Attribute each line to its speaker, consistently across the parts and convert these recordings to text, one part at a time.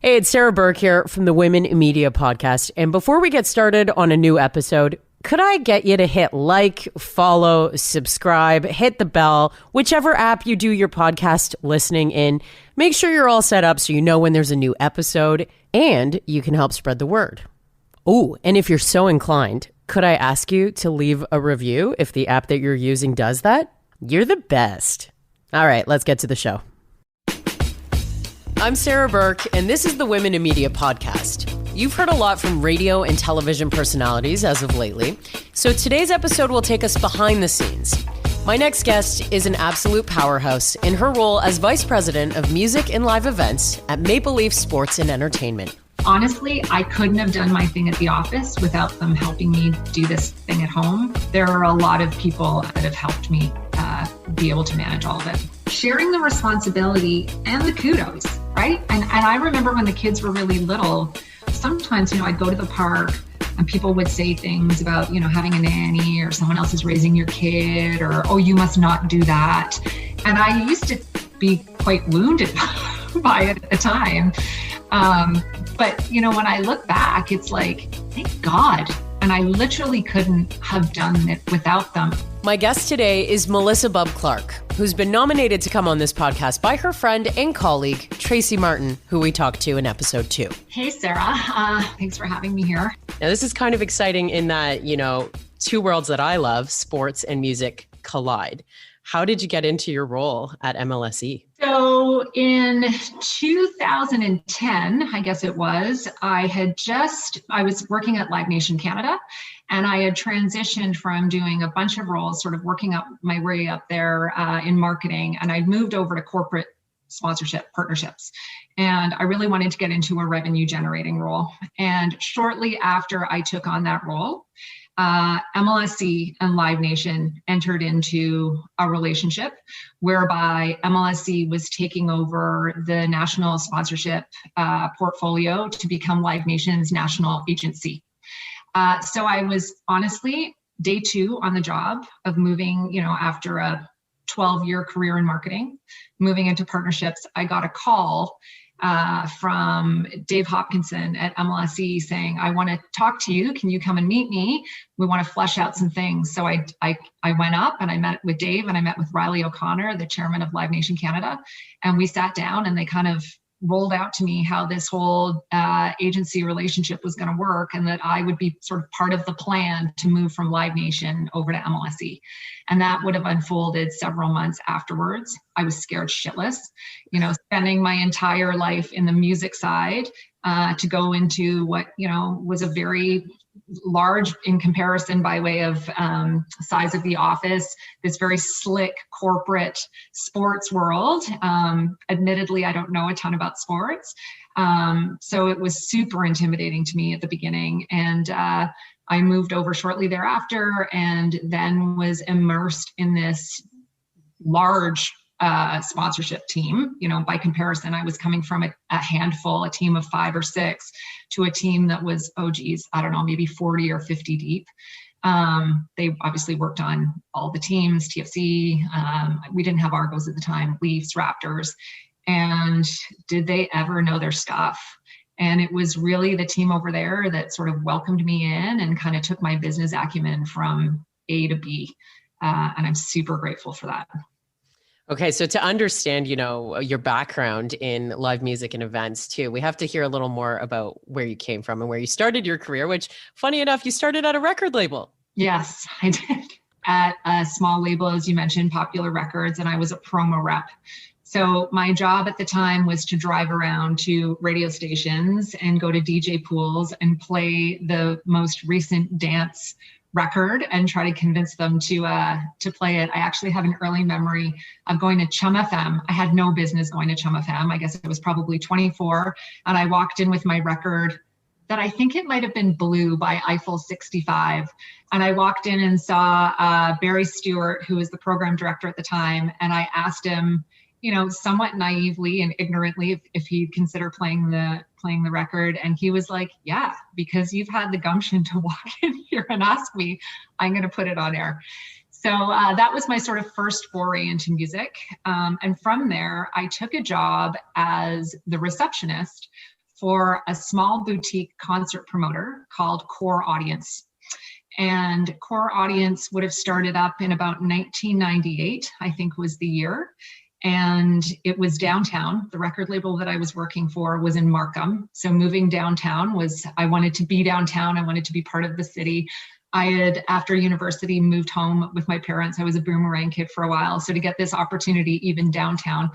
Speaker 1: Hey, it's Sarah Burke here from the Women in Media podcast. And before we get started on a new episode, could I get you to hit like, follow, subscribe, hit the bell, whichever app you do your podcast listening in. Make sure you're all set up so you know when there's a new episode and you can help spread the word. Oh, and if you're so inclined, could I ask you to leave a review if the app that you're using does that? You're the best. All right, let's get to the show. I'm Sarah Burke, and this is the Women in Media podcast. You've heard a lot from radio and television personalities as of lately, so today's episode will take us behind the scenes. My next guest is an absolute powerhouse in her role as Vice President of Music and Live Events at Maple Leaf Sports and Entertainment.
Speaker 2: Honestly, I couldn't have done my thing at the office without them helping me do this thing at home. There are a lot of people that have helped me be able to manage all of it. Sharing the responsibility and the kudos, right? And I remember when the kids were really little, sometimes, I'd go to the park and people would say things about, having a nanny or someone else is raising your kid or, oh, you must not do that. And I used to be quite wounded by it at the time. But, when I look back, it's like, thank God. And I literally couldn't have done it without them.
Speaker 1: My guest today is Melissa Bubb-Clarke, who's been nominated to come on this podcast by her friend and colleague, Tracy Martin, who we talked to in episode 2.
Speaker 2: Hey, Sarah. Thanks for having me here.
Speaker 1: Now, this is kind of exciting in that, two worlds that I love, sports and music, collide. How did you get into your role at MLSE?
Speaker 2: So in 2010, I guess it was, I was working at Live Nation Canada, and I had transitioned from doing a bunch of roles, sort of working up my way up there in marketing, and I'd moved over to corporate sponsorship partnerships. And I really wanted to get into a revenue generating role. And shortly after I took on that role, MLSE and Live Nation entered into a relationship whereby MLSE was taking over the national sponsorship portfolio to become Live Nation's national agency. So I was honestly day 2 on the job of moving, after a 12-year career in marketing, moving into partnerships. I got a call from Dave Hopkinson at MLSE saying, I want to talk to you. Can you come and meet me? We want to flesh out some things. So I went up and I met with Dave and I met with Riley O'Connor, the chairman of Live Nation Canada. And we sat down and they kind of rolled out to me how this whole agency relationship was going to work and that I would be sort of part of the plan to move from Live Nation over to MLSE. And that would have unfolded several months afterwards. I was scared shitless, spending my entire life in the music side to go into what, was a very large in comparison by way of size of the office, this very slick corporate sports world. Admittedly, I don't know a ton about sports. So it was super intimidating to me at the beginning. And I moved over shortly thereafter and then was immersed in this large sponsorship team. By comparison, I was coming from a handful, a team of 5 or 6 to a team that was, maybe 40 or 50 deep. They obviously worked on all the teams, TFC. We didn't have Argos at the time, Leafs, Raptors. And did they ever know their stuff? And it was really the team over there that sort of welcomed me in and kind of took my business acumen from A to B. And I'm super grateful for that.
Speaker 1: Okay, so to understand, your background in live music and events too, we have to hear a little more about where you came from and where you started your career, which, funny enough, you started at a record label.
Speaker 2: Yes, I did. At a small label, as you mentioned, Popular Records, and I was a promo rep. So my job at the time was to drive around to radio stations and go to DJ pools and play the most recent dance record and try to convince them to play it. I actually have an early memory of going to Chum FM. I had no business going to Chum FM. I guess it was probably 24. And I walked in with my record that I think it might have been Blue by Eiffel 65. And I walked in and saw Barry Stewart, who was the program director at the time. And I asked him, somewhat naively and ignorantly if he'd consider playing the record. And he was like, yeah, because you've had the gumption to walk in here and ask me, I'm going to put it on air. So that was my sort of first foray into music. And from there, I took a job as the receptionist for a small boutique concert promoter called Core Audience. And Core Audience would have started up in about 1998, I think was the year. And it was downtown. The record label that I was working for was in Markham. So moving downtown I wanted to be downtown. I wanted to be part of the city. I had, after university, moved home with my parents. I was a boomerang kid for a while. So to get this opportunity even downtown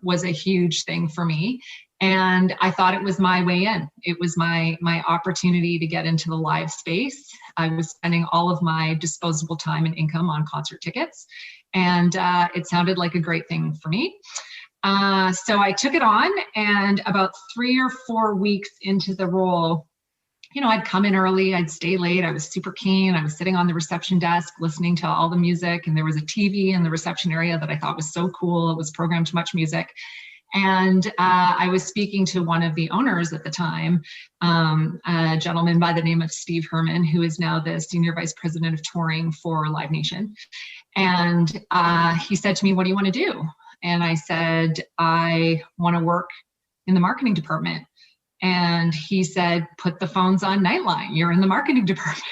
Speaker 2: was a huge thing for me. And I thought it was my way in. It was my opportunity to get into the live space. I was spending all of my disposable time and income on concert tickets. And it sounded like a great thing for me. So I took it on, and about 3 or 4 weeks into the role, I'd come in early, I'd stay late. I was super keen. I was sitting on the reception desk listening to all the music, and there was a TV in the reception area that I thought was so cool. It was programmed to much music. And I was speaking to one of the owners at the time, a gentleman by the name of Steve Herman, who is now the Senior Vice President of Touring for Live Nation. And he said to me, "What do you want to do?" And I said, "I want to work in the marketing department." And he said, "Put the phones on Nightline. You're in the marketing department."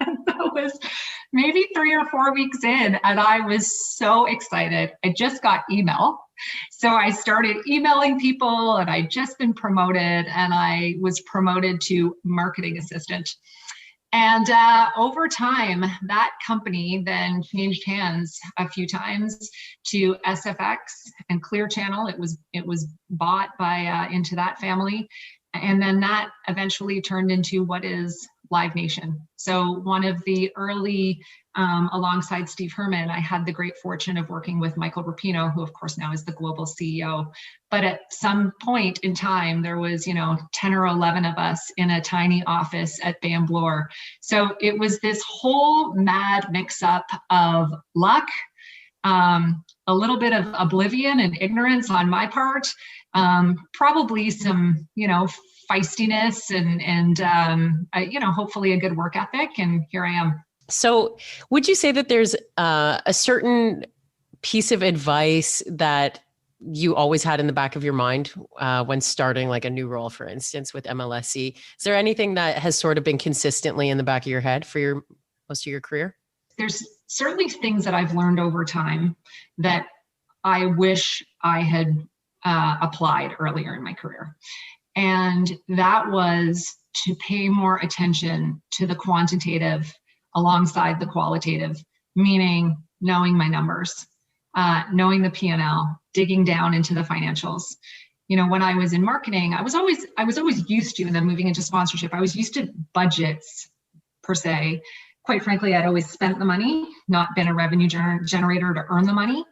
Speaker 2: And that was maybe 3 or 4 weeks in, and I was so excited. I just got email. So I started emailing people, and I'd just been promoted, and I was promoted to marketing assistant. And over time, that company then changed hands a few times to SFX and Clear Channel. It was bought by into that family, and then that eventually turned into what is Live Nation. So one of the early, alongside Steve Herman, I had the great fortune of working with Michael Rapino, who of course now is the global CEO. But at some point in time, there was, 10 or 11 of us in a tiny office at Bamblor. So it was this whole mad mix-up of luck, a little bit of oblivion and ignorance on my part, probably some, feistiness and hopefully a good work ethic. And here I am.
Speaker 1: So would you say that there's a certain piece of advice that you always had in the back of your mind when starting like a new role, for instance, with MLSE? Is there anything that has sort of been consistently in the back of your head for most of your career?
Speaker 2: There's certainly things that I've learned over time that I wish I had applied earlier in my career. And that was to pay more attention to the quantitative alongside the qualitative, meaning knowing my numbers, knowing the P&L, digging down into the financials. When I was in marketing, I was always used to, and then moving into sponsorship, I was used to budgets per se. Quite frankly, I'd always spent the money, not been a revenue generator to earn the money.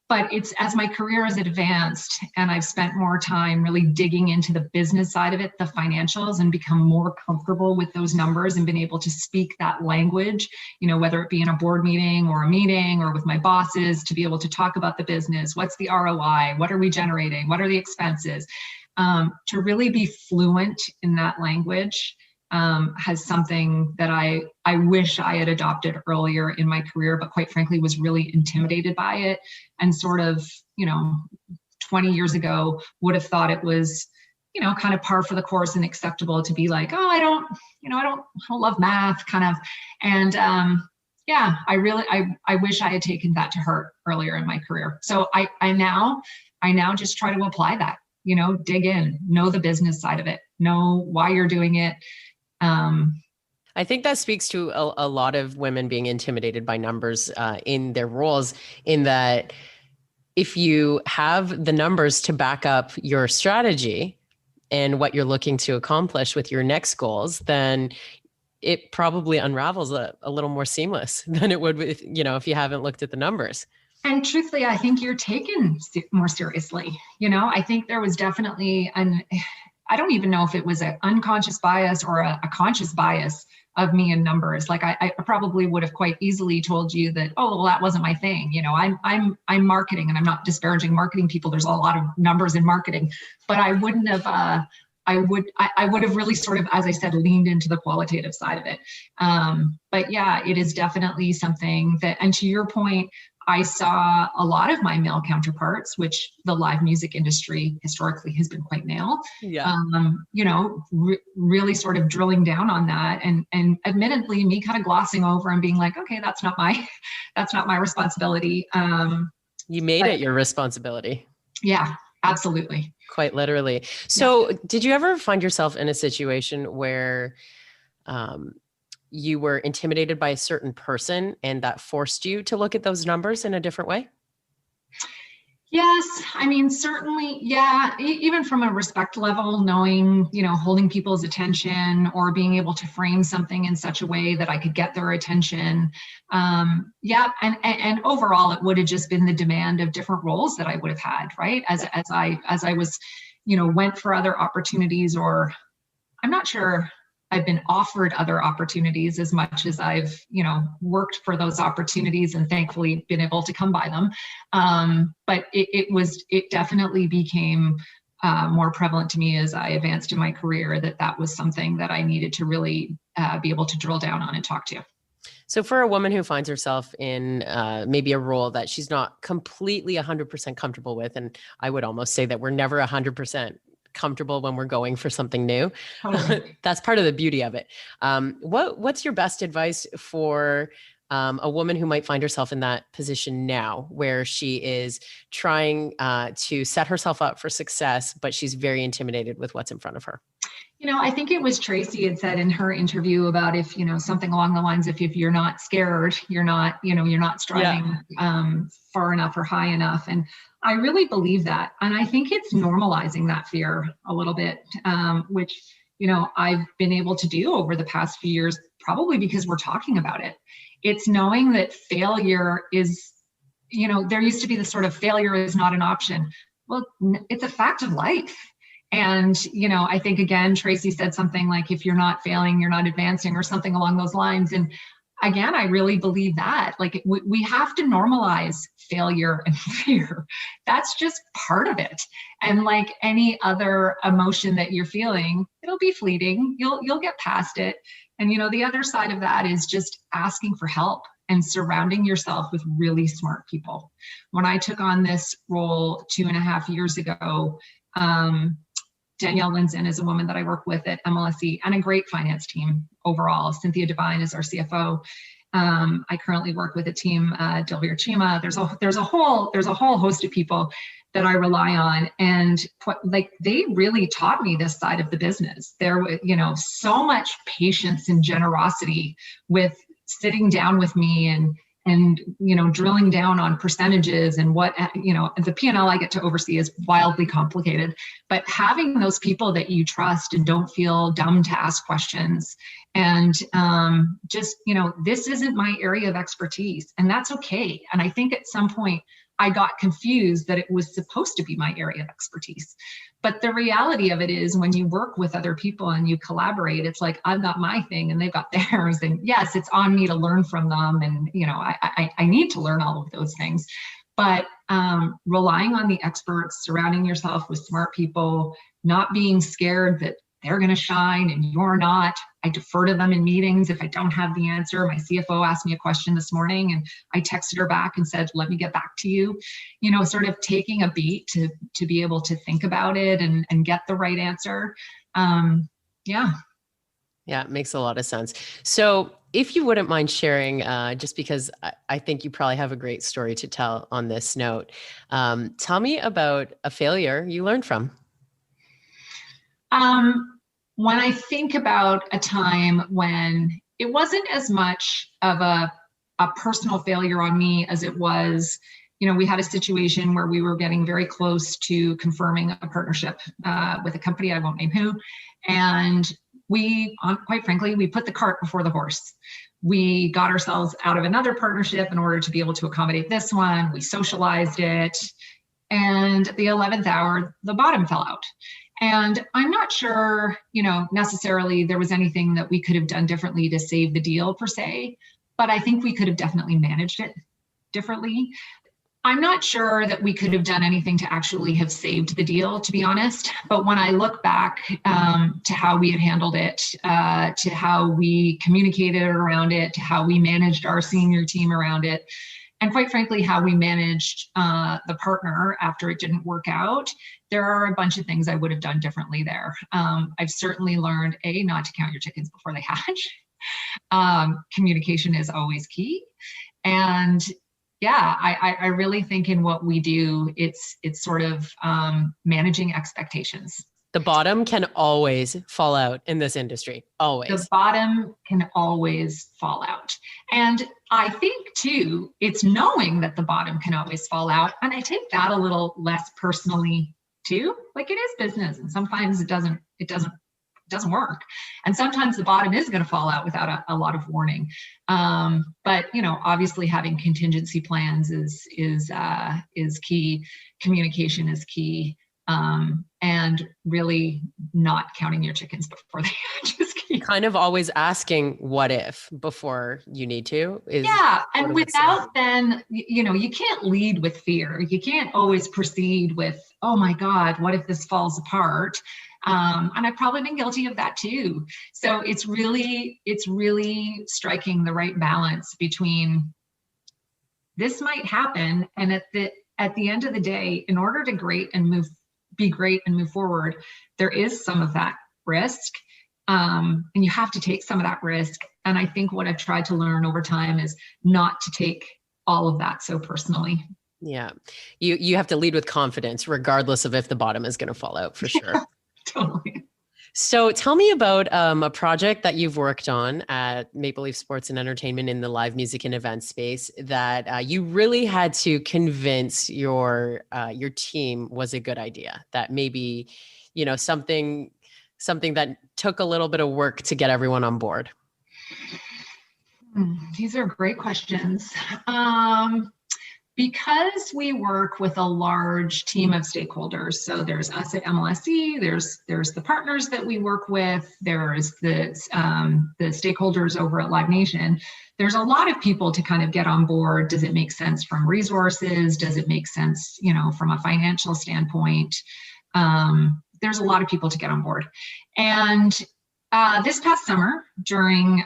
Speaker 2: But it's as my career has advanced and I've spent more time really digging into the business side of it, the financials, and become more comfortable with those numbers and been able to speak that language, whether it be in a board meeting or a meeting or with my bosses, to be able to talk about the business. What's the ROI? What are we generating? What are the expenses? To really be fluent in that language has something that I wish I had adopted earlier in my career, but quite frankly was really intimidated by it, and sort of, 20 years ago would have thought it was, kind of par for the course and acceptable to be like, oh, I don't love math kind of. And I wish I had taken that to heart earlier in my career. So I now just try to apply that, dig in, know the business side of it, know why you're doing it.
Speaker 1: I think that speaks to a lot of women being intimidated by numbers in their roles, in that if you have the numbers to back up your strategy and what you're looking to accomplish with your next goals, then it probably unravels a little more seamless than it would with, if you haven't looked at the numbers.
Speaker 2: And truthfully, I think you're taken more seriously. I think there was definitely I don't even know if it was an unconscious bias or a conscious bias of me in numbers. Like I probably would have quite easily told you that, oh, well, that wasn't my thing. I'm marketing, and I'm not disparaging marketing people. There's a lot of numbers in marketing, but I wouldn't have, I would have really sort of, as I said, leaned into the qualitative side of it. But yeah, it is definitely something that, and to your point, I saw a lot of my male counterparts, which the live music industry historically has been quite male, really sort of drilling down on that, and admittedly me kind of glossing over and being like, okay, that's not my responsibility.
Speaker 1: You made it your responsibility.
Speaker 2: Yeah, absolutely.
Speaker 1: Quite literally. So did you ever find yourself in a situation where you were intimidated by a certain person and that forced you to look at those numbers in a different way?
Speaker 2: Yes. I mean, certainly. Yeah. Even from a respect level, knowing, holding people's attention or being able to frame something in such a way that I could get their attention. And overall, it would have just been the demand of different roles that I would have had, right? As I was, went for other opportunities, or I'm not sure I've been offered other opportunities as much as I've, worked for those opportunities and thankfully been able to come by them. But it definitely became more prevalent to me as I advanced in my career that was something that I needed to really be able to drill down on and talk to.
Speaker 1: So for a woman who finds herself in maybe a role that she's not completely 100% comfortable with, and I would almost say that we're never 100% comfortable when we're going for something new. Totally. That's part of the beauty of it. What's your best advice for a woman who might find herself in that position now, where she is trying to set herself up for success, but she's very intimidated with what's in front of her?
Speaker 2: I think it was Tracy had said in her interview about if, something along the lines of if you're not scared, you're not striving far enough or high enough. And I really believe that. And I think it's normalizing that fear a little bit, which, I've been able to do over the past few years, probably because we're talking about it. It's knowing that failure is, there used to be the sort of failure is not an option. Well, it's a fact of life. And, I think, again, Tracy said something like, if you're not failing, you're not advancing, or something along those lines. And again, I really believe that, like, we have to normalize failure and fear. That's just part of it. And like any other emotion that you're feeling, it'll be fleeting. You'll get past it. And, the other side of that is just asking for help and surrounding yourself with really smart people. When I took on this role 2.5 years ago, Danielle Linson is a woman that I work with at MLSE, and a great finance team overall. Cynthia Devine is our CFO. I currently work with a team, Delvir Chima. There's a whole host of people that I rely on, and they really taught me this side of the business. There was, so much patience and generosity with sitting down with me and drilling down on percentages and what, the P&L I get to oversee is wildly complicated, but having those people that you trust and don't feel dumb to ask questions, and just, this isn't my area of expertise, and that's okay. And I think at some point I got confused that it was supposed to be my area of expertise. But the reality of it is, when you work with other people and you collaborate, it's like, I've got my thing and they've got theirs. And yes, it's on me to learn from them. And, I need to learn all of those things. But relying on the experts, surrounding yourself with smart people, not being scared that they're going to shine and you're not. I defer to them in meetings if I don't have the answer. My CFO asked me a question this morning and I texted her back and said, let me get back to you. Sort of taking a beat to be able to think about it and get the right answer. Yeah,
Speaker 1: it makes a lot of sense. So if you wouldn't mind sharing, just because I think you probably have a great story to tell on this note, tell me about a failure you learned from.
Speaker 2: When I think about a time when it wasn't as much of a personal failure on me as it was, we had a situation where we were getting very close to confirming a partnership with a company, I won't name who. And we, quite frankly, we put the cart before the horse. We got ourselves out of another partnership in order to be able to accommodate this one. We socialized it. And at the 11th hour, the bottom fell out. And I'm not sure, necessarily there was anything that we could have done differently to save the deal per se, but I think we could have definitely managed it differently. I'm not sure that we could have done anything to actually have saved the deal, to be honest. But when I look back to how we had handled it, to how we communicated around it, to how we managed our senior team around it, and quite frankly, how we managed the partner after it didn't work out. There are a bunch of things I would have done differently there. I've certainly learned, not to count your chickens before they hatch. Communication is always key. And yeah, I really think in what we do, it's sort of managing expectations.
Speaker 1: The bottom can always fall out in this industry. Always.
Speaker 2: The bottom can always fall out. And I think too, it's knowing that the bottom can always fall out. And I take that a little less personally too. Like, it is business, and sometimes it doesn't work. And sometimes the bottom is going to fall out without a lot of warning. But obviously having contingency plans is key. Communication is key. And really not counting your chickens before they hatch is key.
Speaker 1: Kind of always asking what if before you need to is.
Speaker 2: Yeah. And without then, you can't lead with fear. You can't always proceed with, oh my God, what if this falls apart? And I've probably been guilty of that too. So it's really striking the right balance between this might happen. And at the end of the day, in order to be great and move forward, there is some of that risk. And you have to take some of that risk. And I think what I've tried to learn over time is not to take all of that so personally.
Speaker 1: Yeah. You have to lead with confidence, regardless of if the bottom is going to fall out, for sure.
Speaker 2: Yeah, totally.
Speaker 1: So tell me about a project that you've worked on at Maple Leaf Sports and Entertainment in the live music and event space that you really had to convince your team was a good idea, that maybe, something that took a little bit of work to get everyone on board.
Speaker 2: These are great questions. Because we work with a large team of stakeholders, so there's us at MLSE, there's the partners that we work with, there's the stakeholders over at Live Nation. There's a lot of people to kind of get on board. Does it make sense from resources? Does it make sense, from a financial standpoint? There's a lot of people to get on board. And this past summer, during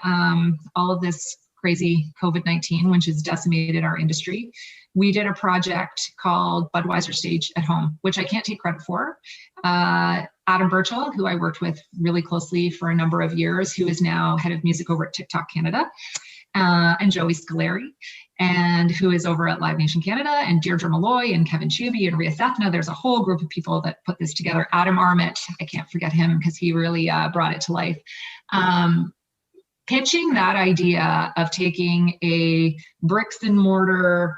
Speaker 2: all of this crazy COVID-19, which has decimated our industry, we did a project called Budweiser Stage at Home, which I can't take credit for. Adam Burchell, who I worked with really closely for a number of years, who is now head of music over at TikTok Canada, and Joey Scolari, and who is over at Live Nation Canada, and Deirdre Malloy and Kevin Chuby and Rhea Sethna. There's a whole group of people that put this together. Adam Armit, I can't forget him because he really brought it to life. Pitching that idea of taking a bricks and mortar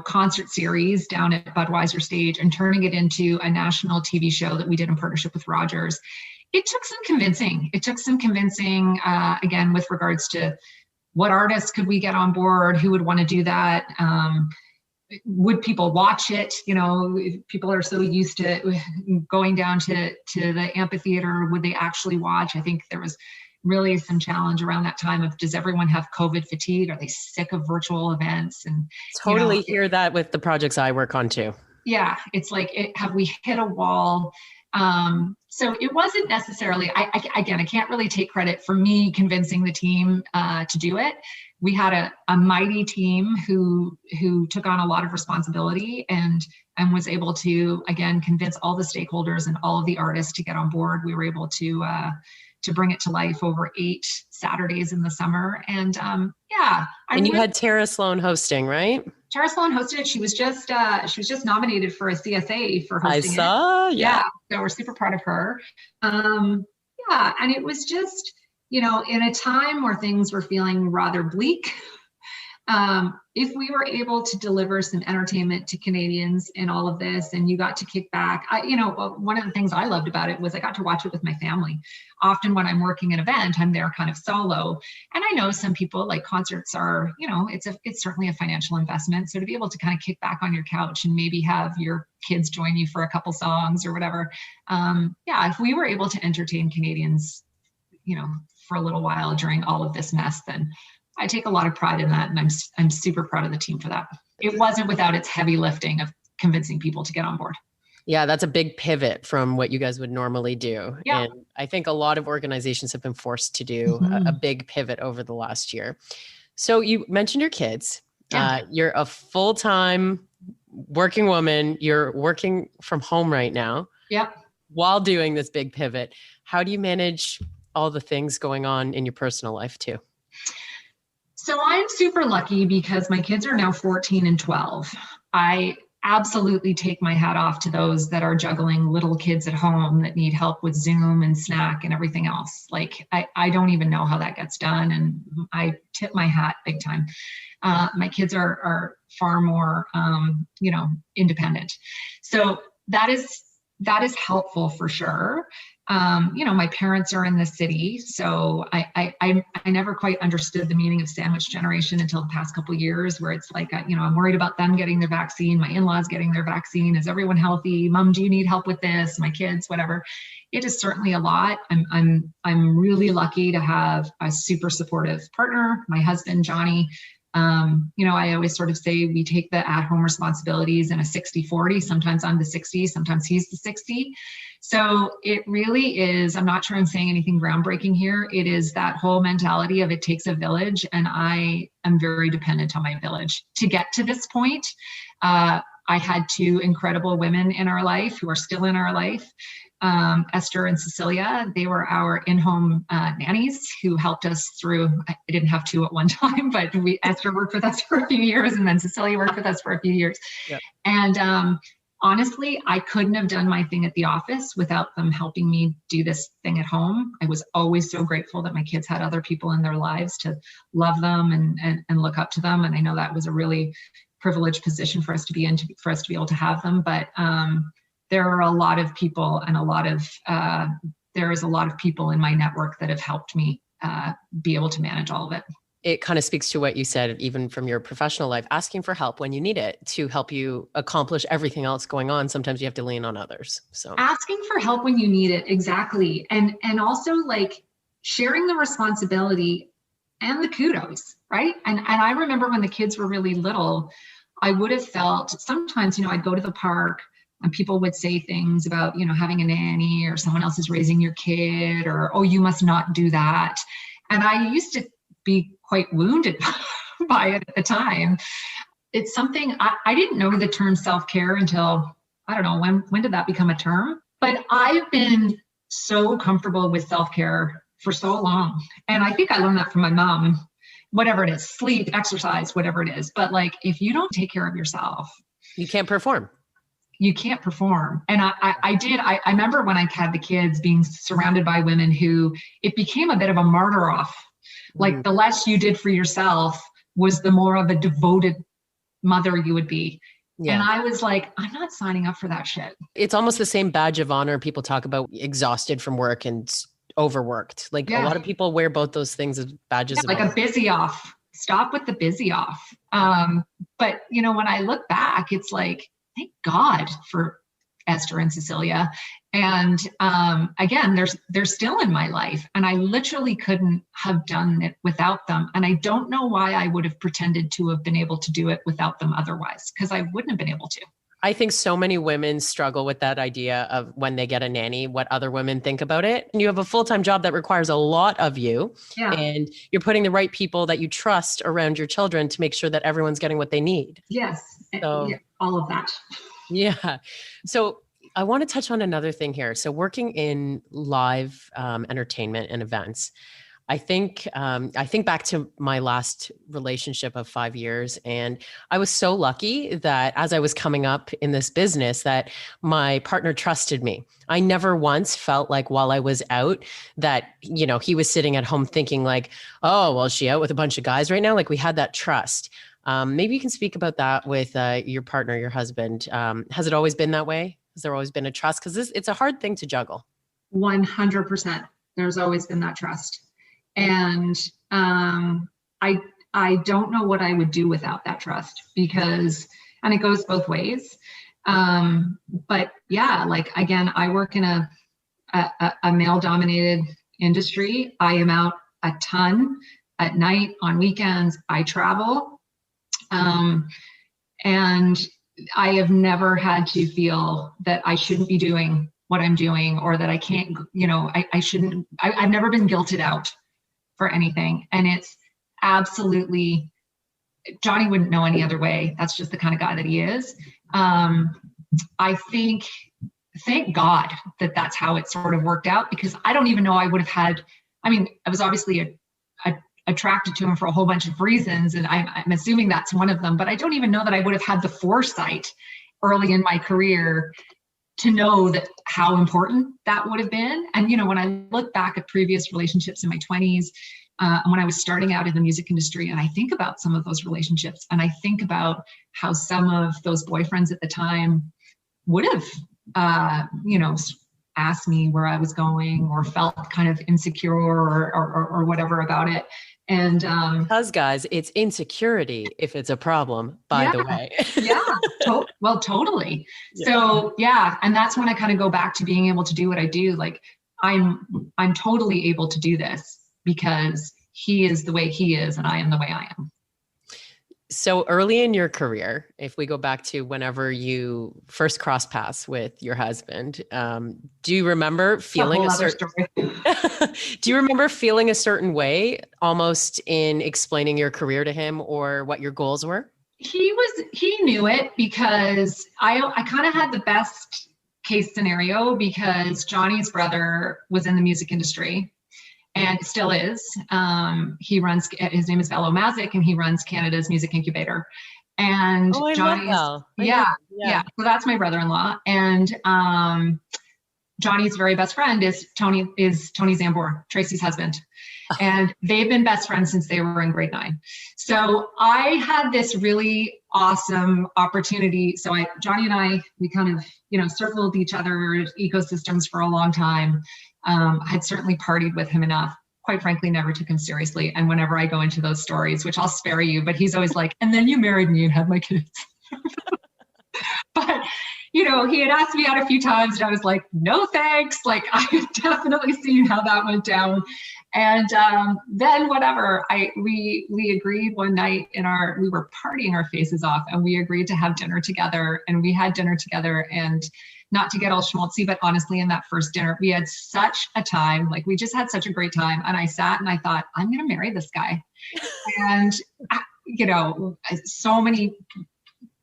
Speaker 2: concert series down at Budweiser Stage and turning it into a national TV show that we did in partnership with Rogers. It took some convincing. Again, with regards to what artists could we get on board, who would want to do that, would people watch it? People are so used to going down to the amphitheater. Would they actually watch? I think there was really some challenge around that time of, does everyone have COVID fatigue? Are they sick of virtual events? And
Speaker 1: totally hear that with the projects I work on too. Yeah,
Speaker 2: it's like, have we hit a wall? So it wasn't necessarily, I can't really take credit for me convincing the team to do it. We had a mighty team who took on a lot of responsibility and was able to, again, convince all the stakeholders and all of the artists to get on board. We were able to bring it to life over 8 Saturdays in the summer. And
Speaker 1: and you had Tara Sloan hosting, right?
Speaker 2: Tara Sloan hosted it. She was just nominated for a CSA for hosting it.
Speaker 1: I saw, yeah.
Speaker 2: So we're super proud of her. And it was just, in a time where things were feeling rather bleak, if we were able to deliver some entertainment to Canadians in all of this, and you got to kick back, one of the things I loved about it was I got to watch it with my family. Often when I'm working an event, I'm there kind of solo. And I know some people, like, concerts are, it's certainly a financial investment. So to be able to kind of kick back on your couch and maybe have your kids join you for a couple songs or whatever. If we were able to entertain Canadians, for a little while during all of this mess, then I take a lot of pride in that, and I'm super proud of the team for that. It wasn't without its heavy lifting of convincing people to get on board.
Speaker 1: Yeah, that's a big pivot from what you guys would normally do.
Speaker 2: Yeah.
Speaker 1: And I think a lot of organizations have been forced to do a big pivot over the last year. So you mentioned your kids.
Speaker 2: Yeah.
Speaker 1: You're a full-time working woman. You're working from home right now.
Speaker 2: Yep.
Speaker 1: While doing this big pivot. How do you manage all the things going on in your personal life too?
Speaker 2: So I'm super lucky because my kids are now 14 and 12. I absolutely take my hat off to those that are juggling little kids at home that need help with Zoom and snack and everything else. Like, I don't even know how that gets done. And I tip my hat big time. My kids are far more, independent. So that is helpful for sure. My parents are in the city, so I never quite understood the meaning of sandwich generation until the past couple of years, where it's like, I'm worried about them getting their vaccine, my in-laws getting their vaccine. Is everyone healthy? Mom, do you need help with this? My kids, whatever. It is certainly a lot. I'm really lucky to have a super supportive partner, my husband, Johnny. I always sort of say we take the at-home responsibilities in a 60-40. Sometimes I'm the 60, sometimes he's the 60. So it really is, I'm not sure I'm saying anything groundbreaking here. It is that whole mentality of it takes a village, and I am very dependent on my village to get to this point. I had two incredible women in our life who are still in our life. Esther and Cecilia, they were our in-home nannies who helped us through. I didn't have two at one time, but Esther worked with us for a few years, and then Cecilia worked with us for a few years. Yep. And honestly, I couldn't have done my thing at the office without them helping me do this thing at home. I was always so grateful that my kids had other people in their lives to love them and look up to them. And I know that was a really privileged position for us to be in, for us to be able to have them. But there are a lot of people and there is a lot of people in my network that have helped me be able to manage all of it.
Speaker 1: It kind of speaks to what you said, even from your professional life, asking for help when you need it to help you accomplish everything else going on. Sometimes you have to lean on others. So
Speaker 2: asking for help when you need it. Exactly. And also like sharing the responsibility and the kudos, right? And I remember when the kids were really little, I would have felt sometimes, I'd go to the park and people would say things about, having a nanny or someone else is raising your kid, or, oh, you must not do that. And I used to be quite wounded by it at the time. It's something I didn't know the term self-care until, I don't know, when did that become a term? But I've been so comfortable with self-care for so long. And I think I learned that from my mom, whatever it is, sleep, exercise, whatever it is. But like, if you don't take care of yourself,
Speaker 1: you can't perform.
Speaker 2: You can't perform. And I remember when I had the kids being surrounded by women who it became a bit of a martyr off. Like the less you did for yourself was the more of a devoted mother you would be. Yeah. And I was like, I'm not signing up for that shit.
Speaker 1: It's almost the same badge of honor people talk about, exhausted from work and overworked. Like a lot of people wear both those things as badges of
Speaker 2: honor. Like a busy off. Stop with the busy off. But when I look back, it's like, thank God for Esther and Cecilia. And again, they're still in my life, and I literally couldn't have done it without them. And I don't know why I would have pretended to have been able to do it without them otherwise, because I wouldn't have been able to.
Speaker 1: I think so many women struggle with that idea of when they get a nanny, what other women think about it. And you have a full-time job that requires a lot of you, and you're putting the right people that you trust around your children to make sure that everyone's getting what they need.
Speaker 2: Yes. So, all of that.
Speaker 1: Yeah. So I want to touch on another thing here. So working in live entertainment and events, I think back to my last relationship of 5 years, and I was so lucky that as I was coming up in this business that my partner trusted me. I never once felt like while I was out that, he was sitting at home thinking like, oh, well, is she out with a bunch of guys right now? Like we had that trust. Maybe you can speak about that with your partner, your husband. Has it always been that way? Has there always been a trust? Because it's a hard thing to juggle.
Speaker 2: 100%. There's always been that trust. And I don't know what I would do without that trust, because, and it goes both ways. But yeah, like, again, I work in a male dominated industry. I am out a ton at night, on weekends. I travel. And I have never had to feel that I shouldn't be doing what I'm doing, or that I can't, I shouldn't, I've never been guilted out for anything. And absolutely, Johnny wouldn't know any other way. That's just the kind of guy that he is. I think, thank God that that's how it sort of worked out, because I don't even know I would have had, I mean, I was obviously attracted to him for a whole bunch of reasons, and I'm assuming that's one of them, but I don't even know that I would have had the foresight early in my career to know that how important that would have been. And, you know, when I look back at previous relationships in my 20s, when I was starting out in the music industry, and I think about some of those relationships, and I think about how some of those boyfriends at the time would have, you know, asked me where I was going, or felt kind of insecure or whatever about it. And
Speaker 1: because guys, it's insecurity if it's a problem, by the way.
Speaker 2: Well, totally. Yeah. So yeah, and that's when I kind of go back to being able to do what I do. Like I'm totally able to do this because he is the way he is and I am the way I am.
Speaker 1: So early in your career, if we go back to do you remember feeling do you remember feeling a certain way almost in explaining your career to him or what your goals were?
Speaker 2: He knew it, because I kind of had the best case scenario, because Johnny's brother was in the music industry. And still is. His name is Bello Mazik, and he runs Canada's music incubator. And Johnny's, yeah. So that's my brother-in-law. And Johnny's very best friend is Tony Zambor, Tracy's husband. And they've been best friends since they were in grade 9. So I had this really awesome opportunity. So Johnny and I, we kind of, you know, circled each other's ecosystems for a long time. I had certainly partied with him enough, quite frankly, never took him seriously. And whenever I go into those stories, which I'll spare you, but he's always like, and then you married me and had my kids. But, you know, he had asked me out a few times and I was like, no, thanks. Like, I had definitely seen how that went down. And then whatever, we agreed one night we were partying our faces off, and we agreed to have dinner together, and we had dinner together. And not to get all schmaltzy, but honestly, in that first dinner, we had such a time. Like, we just had such a great time. And I sat and I thought, I'm going to marry this guy. And, you know, so many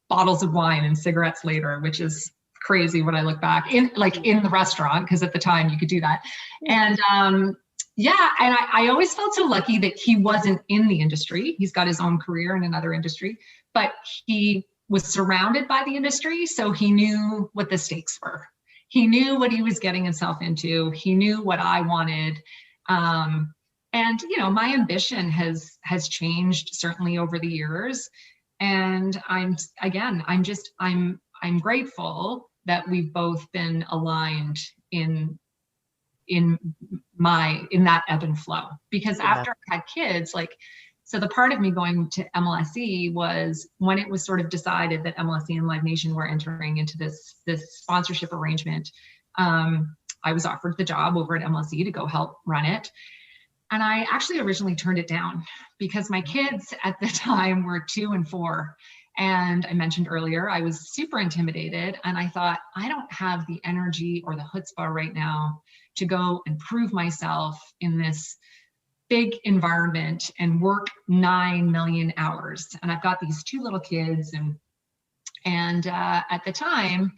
Speaker 2: bottles of wine and cigarettes later, which is crazy when I look back in the restaurant, because at the time you could do that. And, yeah. And I always felt so lucky that he wasn't in the industry. He's got his own career in another industry, but he was surrounded by the industry. So he knew what the stakes were. He knew what he was getting himself into. He knew what I wanted. And, you know, my ambition has changed certainly over the years. And I'm grateful that we've both been aligned in that ebb and flow, because after I had kids, so the part of me going to MLSE was when it was sort of decided that MLSE and Live Nation were entering into this sponsorship arrangement. I was offered the job over at MLSE to go help run it. And I actually originally turned it down because my kids at the time were 2 and 4. And I mentioned earlier, I was super intimidated. And I thought, I don't have the energy or the chutzpah right now to go and prove myself in this big environment and work 9 million hours. And I've got these 2 little kids. And at the time,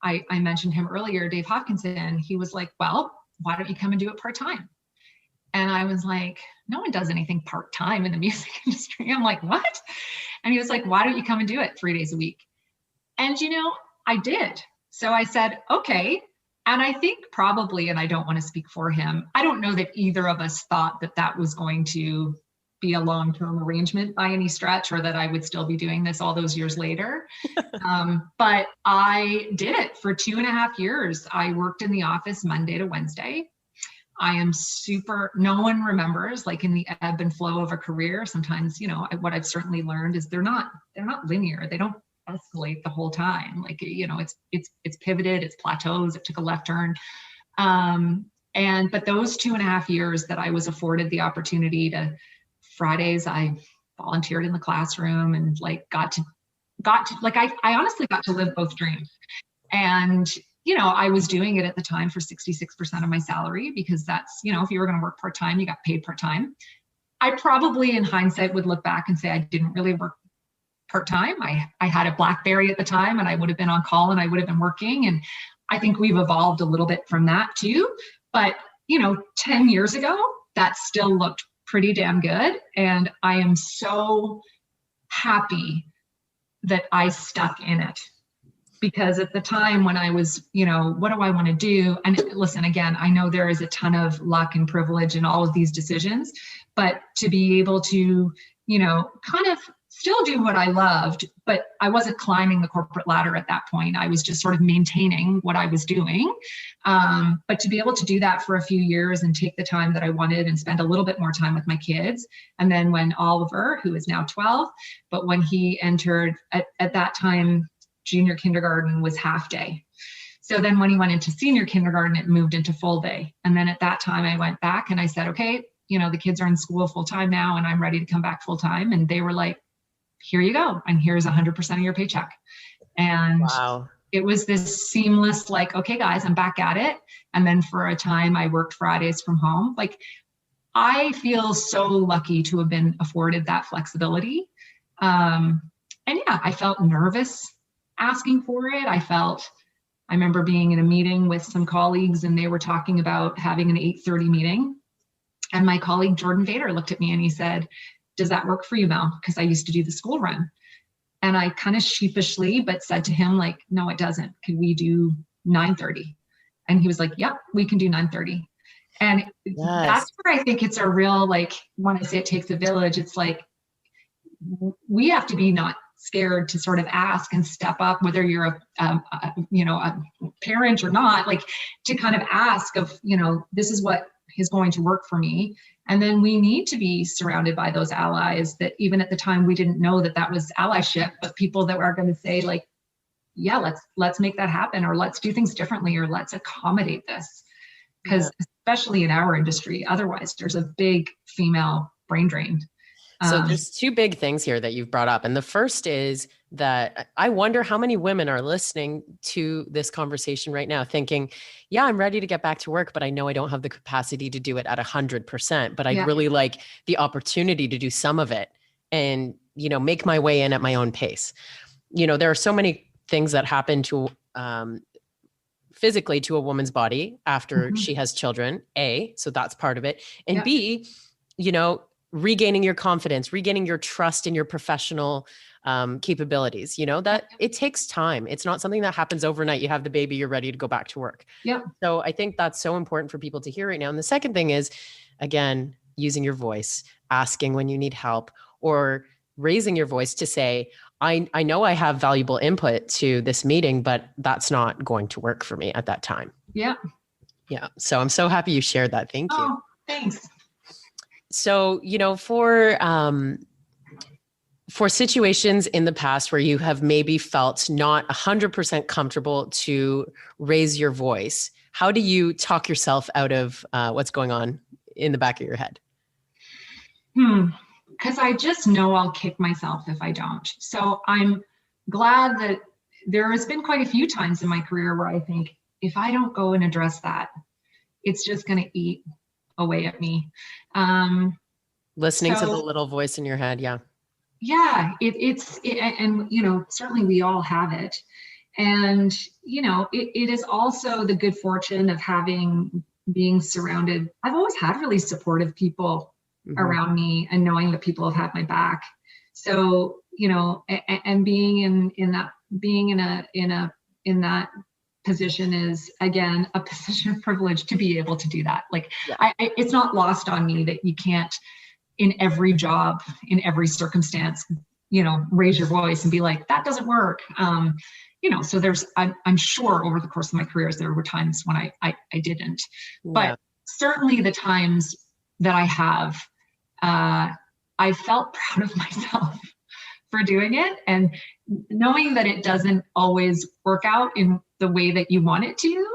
Speaker 2: I mentioned him earlier, Dave Hopkinson, he was like, well, why don't you come and do it part-time? And I was like, no one does anything part-time in the music industry. I'm like, what? And he was like, why don't you come and do it 3 days a week? And, you know, I did. So I said, okay. And I think probably, and I don't want to speak for him, I don't know that either of us thought that that was going to be a long-term arrangement by any stretch, or that I would still be doing this all those years later. But I did it for 2.5 years. I worked in the office Monday to Wednesday. I am no one remembers, like in the ebb and flow of a career. Sometimes, you know, what I've certainly learned is they're not linear. They don't escalate the whole time. Like, you know, it's pivoted, it's plateaus, it took a left turn. But those 2.5 years that I was afforded the opportunity to, Fridays, I volunteered in the classroom and like got to I honestly got to live both dreams. And, you know, I was doing it at the time for 66% of my salary, because that's, you know, if you were going to work part-time, you got paid part-time. I probably in hindsight would look back and say I didn't really work part-time. I had a BlackBerry at the time and I would have been on call and I would have been working. And I think we've evolved a little bit from that too. But, 10 years ago, that still looked pretty damn good. And I am so happy that I stuck in it. Because at the time when I was, what do I want to do? And listen, again, I know there is a ton of luck and privilege in all of these decisions, but to be able to, kind of still do what I loved, but I wasn't climbing the corporate ladder at that point. I was just sort of maintaining what I was doing. But to be able to do that for a few years and take the time that I wanted and spend a little bit more time with my kids. And then when Oliver, who is now 12, but when he entered at that time, junior kindergarten was half day. So then when he went into senior kindergarten, it moved into full day. And then at that time I went back and I said, okay, the kids are in school full time now and I'm ready to come back full time. And they were like, here you go. And here's 100% of your paycheck. And
Speaker 1: wow.
Speaker 2: It was this seamless, like, okay, guys, I'm back at it. And then for a time I worked Fridays from home. Like, I feel so lucky to have been afforded that flexibility. And yeah, I felt nervous asking for it. I remember being in a meeting with some colleagues and they were talking about having an 8:30 meeting. And my colleague, Jordan Vader, looked at me and he said, does that work for you, Mel? Because I used to do the school run. And I kind of sheepishly, but said to him, like, no, it doesn't. Could we do 9:30? And he was like, yep, we can do 9:30. And
Speaker 1: yes.
Speaker 2: That's where I think it's a real, like, when I say it takes a village, it's like, we have to be not scared to sort of ask and step up, whether you're a parent or not, like to kind of ask of, this is what is going to work for me. And then we need to be surrounded by those allies that even at the time we didn't know that was allyship, but people that are going to say like, yeah, let's make that happen, or let's do things differently, or let's accommodate this. Because especially in our industry, otherwise there's a big female brain drain.
Speaker 1: So there's two big things here that you've brought up. And the first is that I wonder how many women are listening to this conversation right now thinking, yeah, I'm ready to get back to work, but I know I don't have the capacity to do it at 100%, but I'd really like the opportunity to do some of it and, make my way in at my own pace. There are so many things that happen to physically to a woman's body after she has children, A, so that's part of it. And B, regaining your confidence, regaining your trust in your professional capabilities, that it takes time. It's not something that happens overnight. You have the baby, you're ready to go back to work.
Speaker 2: Yeah.
Speaker 1: So I think that's so important for people to hear right now. And the second thing is, again, using your voice, asking when you need help, or raising your voice to say, I know I have valuable input to this meeting, but that's not going to work for me at that time.
Speaker 2: Yeah.
Speaker 1: Yeah. So I'm so happy you shared that. Thank you.
Speaker 2: Oh, thanks.
Speaker 1: So, for situations in the past where you have maybe felt not 100% comfortable to raise your voice, how do you talk yourself out of what's going on in the back of your head?
Speaker 2: Because I just know I'll kick myself if I don't. So I'm glad that there has been quite a few times in my career where I think if I don't go and address that, it's just going to eat away at me.
Speaker 1: Listening to the little voice in your head. Yeah.
Speaker 2: Yeah. And certainly we all have it. And, it is also the good fortune of being surrounded. I've always had really supportive people around me and knowing that people have had my back. So, and being in that position is, again, a position of privilege to be able to do that. Like, it's not lost on me that you can't, in every job, in every circumstance, raise your voice and be like, that doesn't work. So I'm sure over the course of my careers, there were times when I didn't, but certainly the times that I have, I felt proud of myself for doing it, and knowing that it doesn't always work out in the way that you want it to.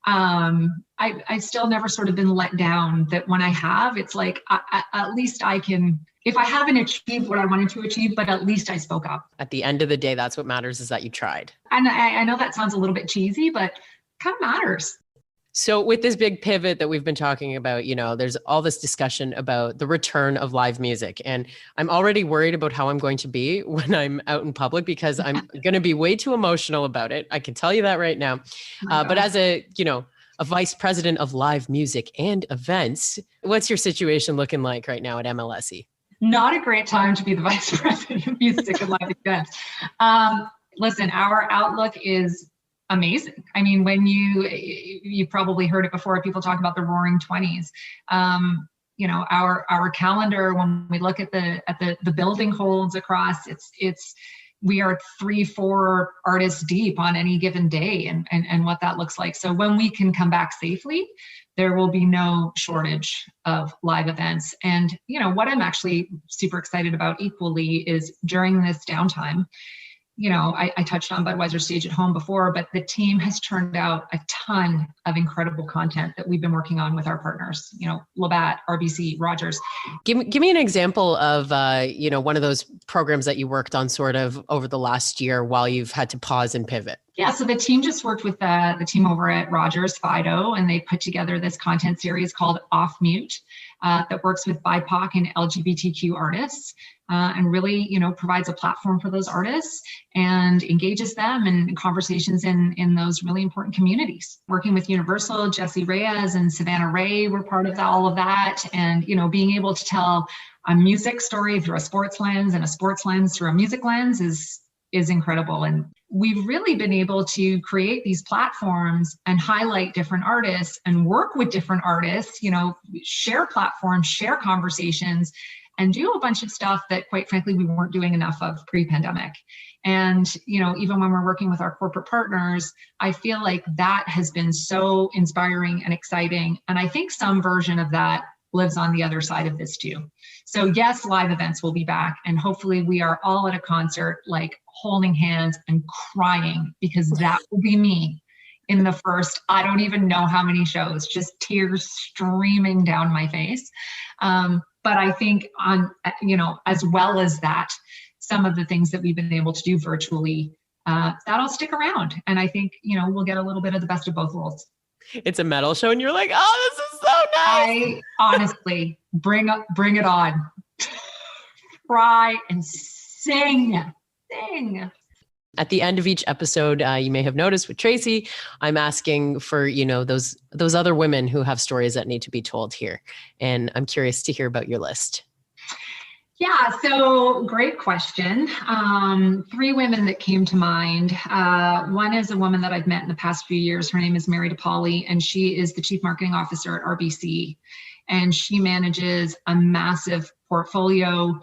Speaker 2: I've still never sort of been let down, that when I have, it's like, at least I can, if I haven't achieved what I wanted to achieve, but at least I spoke up.
Speaker 1: At the end of the day, that's what matters, is that you tried.
Speaker 2: And I know that sounds a little bit cheesy, but it kind of matters.
Speaker 1: So with this big pivot that we've been talking about, there's all this discussion about the return of live music. And I'm already worried about how I'm going to be when I'm out in public because I'm going to be way too emotional about it. I can tell you that right now. But as a vice president of live music and events, what's your situation looking like right now at MLSE?
Speaker 2: Not a great time to be the vice president of music and live events. Listen, our outlook is amazing. I mean, when you've probably heard it before, people talk about the roaring 20s. Our calendar, when we look at the building holds across, we are 3-4 artists deep on any given day and what that looks like. So when we can come back safely, there will be no shortage of live events. And what I'm actually super excited about equally is during this downtime, I touched on Budweiser Stage at Home before, but the team has turned out a ton of incredible content that we've been working on with our partners, Labatt, RBC, Rogers.
Speaker 1: Give me an example of, one of those programs that you worked on sort of over the last year while you've had to pause and pivot.
Speaker 2: Yeah, so the team just worked with the team over at Rogers, Fido, and they put together this content series called Off Mute that works with BIPOC and LGBTQ artists and really, provides a platform for those artists and engages them in conversations in those really important communities. Working with Universal, Jesse Reyes and Savannah Ray were part of all of that. And, being able to tell a music story through a sports lens and a sports lens through a music lens is incredible. And we've really been able to create these platforms and highlight different artists and work with different artists, share platforms, share conversations, and do a bunch of stuff that, quite frankly, we weren't doing enough of pre-pandemic. And, even when we're working with our corporate partners, I feel like that has been so inspiring and exciting. And I think some version of that lives on the other side of this too. So yes, live events will be back. And hopefully we are all at a concert, like holding hands and crying, because that will be me in the first, I don't even know how many shows, just tears streaming down my face. But I think as well as that, some of the things that we've been able to do virtually, that'll stick around. And I think, we'll get a little bit of the best of both worlds.
Speaker 1: It's a metal show and you're like, oh, this is so nice.
Speaker 2: I honestly, bring it on. Cry and sing.
Speaker 1: At the end of each episode, you may have noticed with Tracy, I'm asking for, those other women who have stories that need to be told here. And I'm curious to hear about your list.
Speaker 2: Yeah, so great question. 3 women that came to mind. One is a woman that I've met in the past few years. Her name is Mary DePauli, and she is the Chief Marketing Officer at RBC. And she manages a massive portfolio,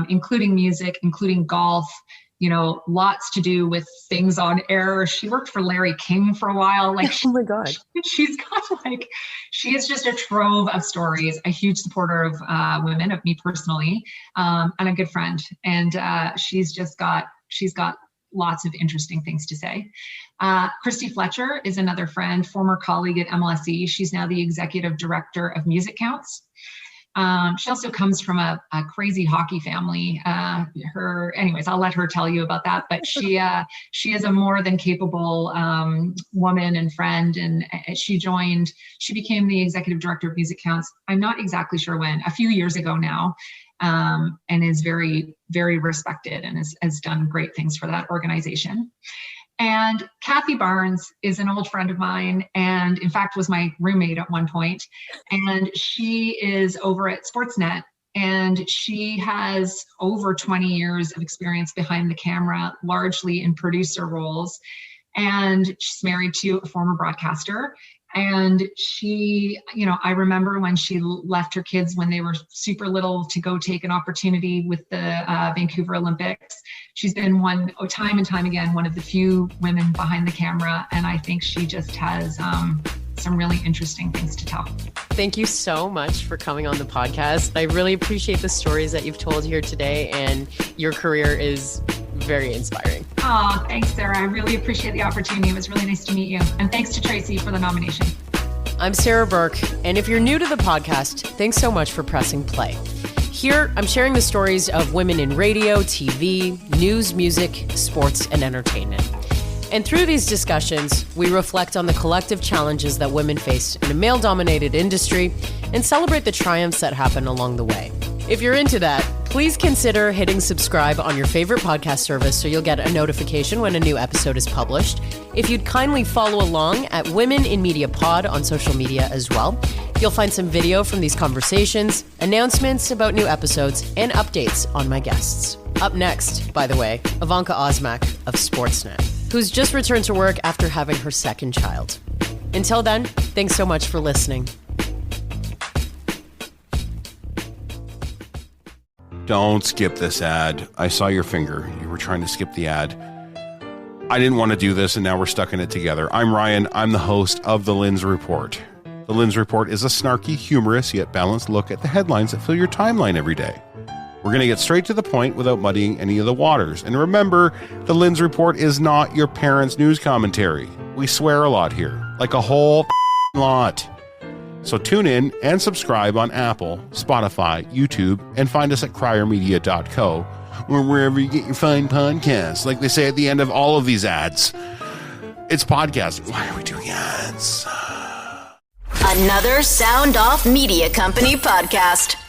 Speaker 2: including music, including golf, lots to do with things on air. She worked for Larry King for a while.
Speaker 1: Oh my God.
Speaker 2: She is just a trove of stories, a huge supporter of women, of me personally, and a good friend. And she's got lots of interesting things to say. Christy Fletcher is another friend, former colleague at MLSE. She's now the executive director of Music Counts. She also comes from a crazy hockey family. Anyways, I'll let her tell you about that. But she is a more than capable woman and friend. And she became the executive director of Music Counts. I'm not exactly sure when, a few years ago now, and is very, very respected and has done great things for that organization. And Kathy Barnes is an old friend of mine and in fact was my roommate at one point. And she is over at Sportsnet and she has over 20 years of experience behind the camera, largely in producer roles. And she's married to a former broadcaster. And she, I remember when she left her kids when they were super little to go take an opportunity with the Vancouver Olympics. She's been time and time again, one of the few women behind the camera. And I think she just has some really interesting things to tell.
Speaker 1: Thank you so much for coming on the podcast. I really appreciate the stories that you've told here today, and your career is very inspiring.
Speaker 2: Oh, thanks, Sarah. I really appreciate the opportunity. It was really nice to meet you. And thanks to Tracy for the nomination.
Speaker 1: I'm Sarah Burke, and if you're new to the podcast, thanks so much for pressing play. Here, I'm sharing the stories of women in radio, TV, news, music, sports, and entertainment. And through these discussions, we reflect on the collective challenges that women face in a male-dominated industry and celebrate the triumphs that happen along the way. If you're into that, please consider hitting subscribe on your favorite podcast service so you'll get a notification when a new episode is published. If you'd kindly follow along at Women in Media Pod on social media as well, you'll find some video from these conversations, announcements about new episodes, and updates on my guests. Up next, by the way, Ivanka Osmak of Sportsnet, who's just returned to work after having her second child. Until then, thanks so much for listening.
Speaker 3: Don't skip this ad. I saw your finger. You were trying to skip the ad. I didn't want to do this, and now we're stuck in it together. I'm Ryan. I'm the host of The Linz Report. The Linz Report is a snarky, humorous, yet balanced look at the headlines that fill your timeline every day. We're going to get straight to the point without muddying any of the waters. And remember, The Linz Report is not your parents' news commentary. We swear a lot here, like a whole lot. So tune in and subscribe on Apple, Spotify, YouTube, and find us at criermedia.co or wherever you get your fine podcasts. Like they say at the end of all of these ads, it's podcasting. Why are we doing ads?
Speaker 4: Another Sound Off Media Company podcast.